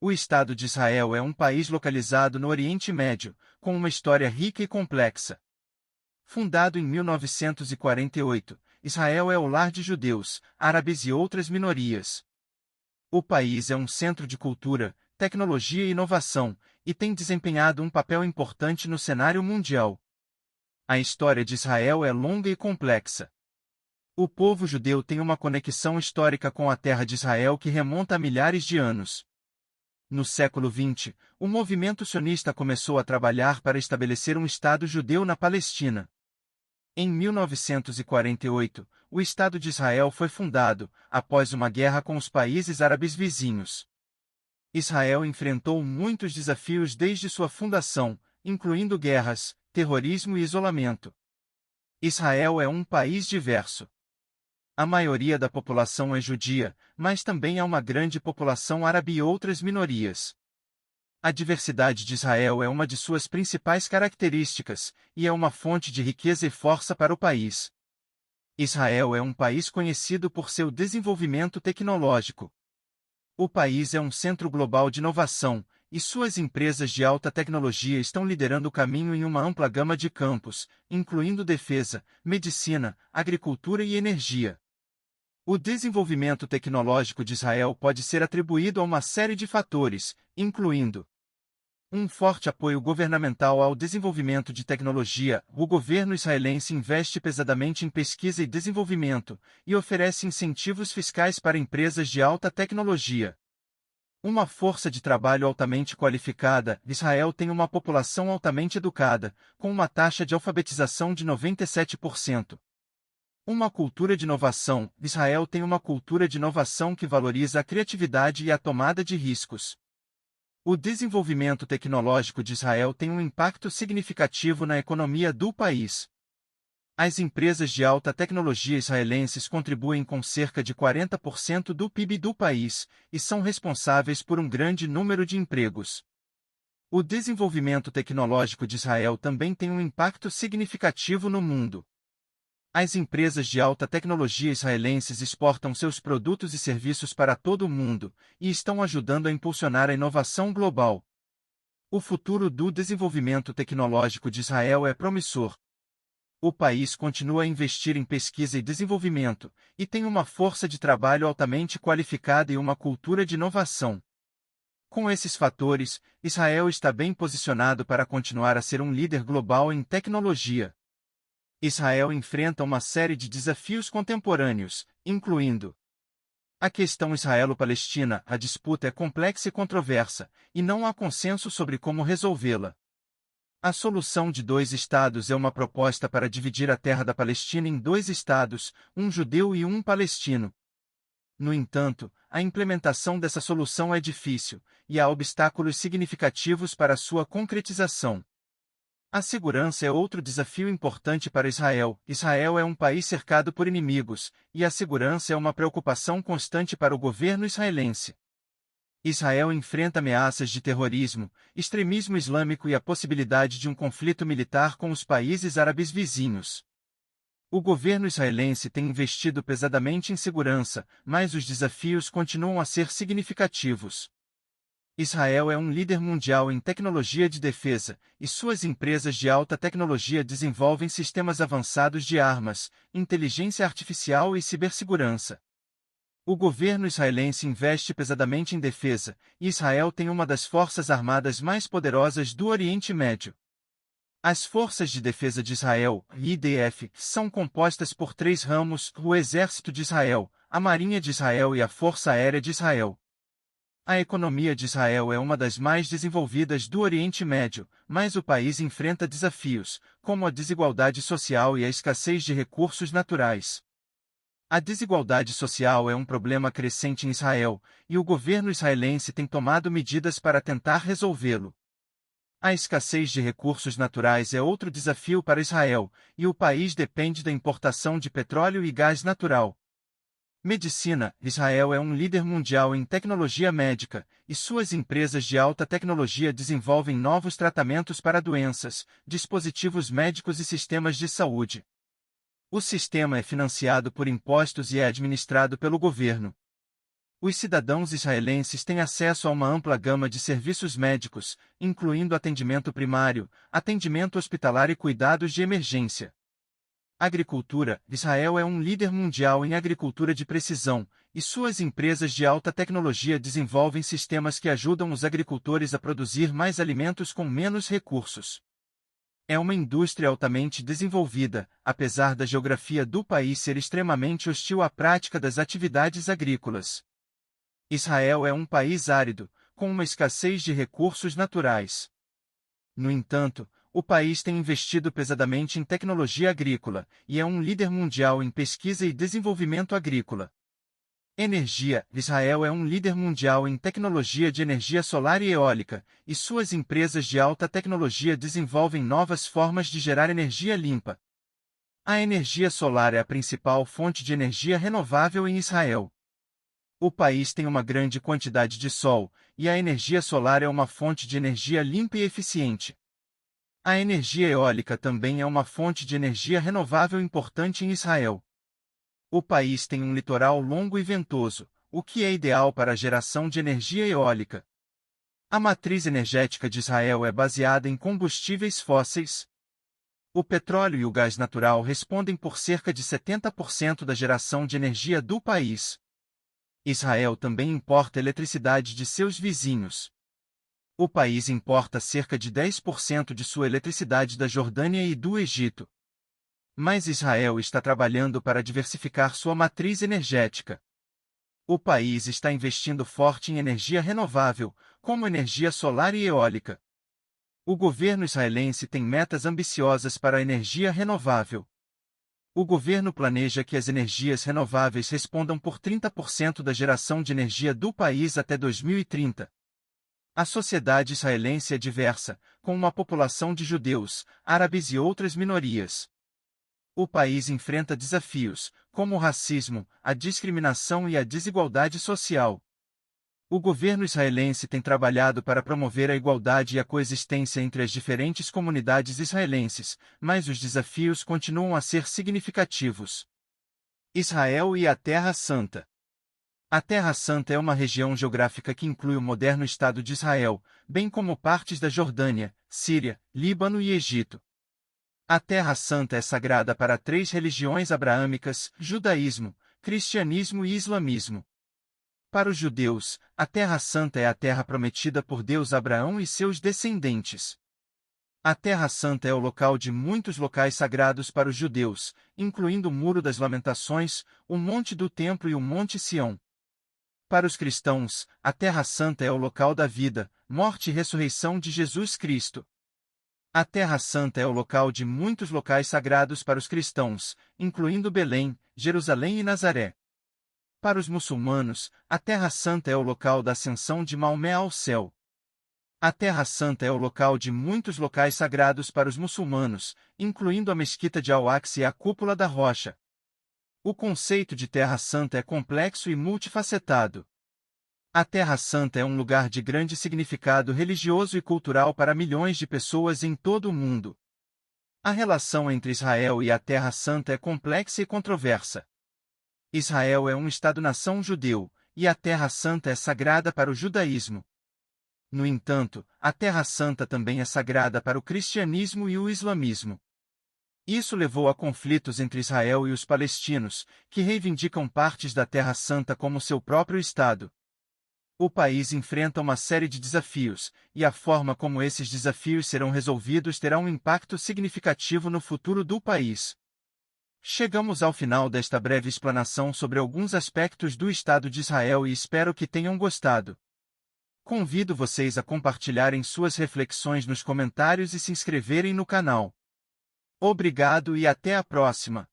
O Estado de Israel é um país localizado no Oriente Médio, com uma história rica e complexa. Fundado em 1948, Israel é o lar de judeus, árabes e outras minorias. O país é um centro de cultura, tecnologia e inovação, e tem desempenhado um papel importante no cenário mundial. A história de Israel é longa e complexa. O povo judeu tem uma conexão histórica com a terra de Israel que remonta a milhares de anos. No século XX, o movimento sionista começou a trabalhar para estabelecer um Estado judeu na Palestina. Em 1948, o Estado de Israel foi fundado, após uma guerra com os países árabes vizinhos. Israel enfrentou muitos desafios desde sua fundação, incluindo guerras, terrorismo e isolamento. Israel é um país diverso. A maioria da população é judia, mas também há uma grande população árabe e outras minorias. A diversidade de Israel é uma de suas principais características, e é uma fonte de riqueza e força para o país. Israel é um país conhecido por seu desenvolvimento tecnológico. O país é um centro global de inovação, e suas empresas de alta tecnologia estão liderando o caminho em uma ampla gama de campos, incluindo defesa, medicina, agricultura e energia. O desenvolvimento tecnológico de Israel pode ser atribuído a uma série de fatores, incluindo um forte apoio governamental ao desenvolvimento de tecnologia. O governo israelense investe pesadamente em pesquisa e desenvolvimento, e oferece incentivos fiscais para empresas de alta tecnologia. Uma força de trabalho altamente qualificada. Israel tem uma população altamente educada, com uma taxa de alfabetização de 97%. Uma cultura de inovação. Israel tem uma cultura de inovação que valoriza a criatividade e a tomada de riscos. O desenvolvimento tecnológico de Israel tem um impacto significativo na economia do país. As empresas de alta tecnologia israelenses contribuem com cerca de 40% do PIB do país, e são responsáveis por um grande número de empregos. O desenvolvimento tecnológico de Israel também tem um impacto significativo no mundo. As empresas de alta tecnologia israelenses exportam seus produtos e serviços para todo o mundo, e estão ajudando a impulsionar a inovação global. O futuro do desenvolvimento tecnológico de Israel é promissor. O país continua a investir em pesquisa e desenvolvimento, e tem uma força de trabalho altamente qualificada e uma cultura de inovação. Com esses fatores, Israel está bem posicionado para continuar a ser um líder global em tecnologia. Israel enfrenta uma série de desafios contemporâneos, incluindo a questão israelo-palestina. A disputa é complexa e controversa, e não há consenso sobre como resolvê-la. A solução de dois estados é uma proposta para dividir a terra da Palestina em dois estados, um judeu e um palestino. No entanto, a implementação dessa solução é difícil, e há obstáculos significativos para sua concretização. A segurança é outro desafio importante para Israel. Israel é um país cercado por inimigos, e a segurança é uma preocupação constante para o governo israelense. Israel enfrenta ameaças de terrorismo, extremismo islâmico e a possibilidade de um conflito militar com os países árabes vizinhos. O governo israelense tem investido pesadamente em segurança, mas os desafios continuam a ser significativos. Israel é um líder mundial em tecnologia de defesa, e suas empresas de alta tecnologia desenvolvem sistemas avançados de armas, inteligência artificial e cibersegurança. O governo israelense investe pesadamente em defesa, e Israel tem uma das forças armadas mais poderosas do Oriente Médio. As Forças de Defesa de Israel, IDF, são compostas por três ramos: o Exército de Israel, a Marinha de Israel e a Força Aérea de Israel. A economia de Israel é uma das mais desenvolvidas do Oriente Médio, mas o país enfrenta desafios, como a desigualdade social e a escassez de recursos naturais. A desigualdade social é um problema crescente em Israel, e o governo israelense tem tomado medidas para tentar resolvê-lo. A escassez de recursos naturais é outro desafio para Israel, e o país depende da importação de petróleo e gás natural. Medicina. Israel é um líder mundial em tecnologia médica, e suas empresas de alta tecnologia desenvolvem novos tratamentos para doenças, dispositivos médicos e sistemas de saúde. O sistema é financiado por impostos e é administrado pelo governo. Os cidadãos israelenses têm acesso a uma ampla gama de serviços médicos, incluindo atendimento primário, atendimento hospitalar e cuidados de emergência. Agricultura: Israel é um líder mundial em agricultura de precisão, e suas empresas de alta tecnologia desenvolvem sistemas que ajudam os agricultores a produzir mais alimentos com menos recursos. É uma indústria altamente desenvolvida, apesar da geografia do país ser extremamente hostil à prática das atividades agrícolas. Israel é um país árido, com uma escassez de recursos naturais. No entanto, o país tem investido pesadamente em tecnologia agrícola, e é um líder mundial em pesquisa e desenvolvimento agrícola. Energia: Israel é um líder mundial em tecnologia de energia solar e eólica, e suas empresas de alta tecnologia desenvolvem novas formas de gerar energia limpa. A energia solar é a principal fonte de energia renovável em Israel. O país tem uma grande quantidade de sol, e a energia solar é uma fonte de energia limpa e eficiente. A energia eólica também é uma fonte de energia renovável importante em Israel. O país tem um litoral longo e ventoso, o que é ideal para a geração de energia eólica. A matriz energética de Israel é baseada em combustíveis fósseis. O petróleo e o gás natural respondem por cerca de 70% da geração de energia do país. Israel também importa eletricidade de seus vizinhos. O país importa cerca de 10% de sua eletricidade da Jordânia e do Egito. Mas Israel está trabalhando para diversificar sua matriz energética. O país está investindo forte em energia renovável, como energia solar e eólica. O governo israelense tem metas ambiciosas para a energia renovável. O governo planeja que as energias renováveis respondam por 30% da geração de energia do país até 2030. A sociedade israelense é diversa, com uma população de judeus, árabes e outras minorias. O país enfrenta desafios, como o racismo, a discriminação e a desigualdade social. O governo israelense tem trabalhado para promover a igualdade e a coexistência entre as diferentes comunidades israelenses, mas os desafios continuam a ser significativos. Israel e a Terra Santa. A Terra Santa é uma região geográfica que inclui o moderno Estado de Israel, bem como partes da Jordânia, Síria, Líbano e Egito. A Terra Santa é sagrada para 3 religiões abraâmicas: judaísmo, cristianismo e islamismo. Para os judeus, a Terra Santa é a terra prometida por Deus a Abraão e seus descendentes. A Terra Santa é o local de muitos locais sagrados para os judeus, incluindo o Muro das Lamentações, o Monte do Templo e o Monte Sião. Para os cristãos, a Terra Santa é o local da vida, morte e ressurreição de Jesus Cristo. A Terra Santa é o local de muitos locais sagrados para os cristãos, incluindo Belém, Jerusalém e Nazaré. Para os muçulmanos, a Terra Santa é o local da ascensão de Maomé ao céu. A Terra Santa é o local de muitos locais sagrados para os muçulmanos, incluindo a Mesquita de Al-Aqsa e a Cúpula da Rocha. O conceito de Terra Santa é complexo e multifacetado. A Terra Santa é um lugar de grande significado religioso e cultural para milhões de pessoas em todo o mundo. A relação entre Israel e a Terra Santa é complexa e controversa. Israel é um Estado-nação judeu, e a Terra Santa é sagrada para o judaísmo. No entanto, a Terra Santa também é sagrada para o cristianismo e o islamismo. Isso levou a conflitos entre Israel e os palestinos, que reivindicam partes da Terra Santa como seu próprio Estado. O país enfrenta uma série de desafios, e a forma como esses desafios serão resolvidos terá um impacto significativo no futuro do país. Chegamos ao final desta breve explanação sobre alguns aspectos do Estado de Israel e espero que tenham gostado. Convido vocês a compartilharem suas reflexões nos comentários e se inscreverem no canal. Obrigado e até a próxima!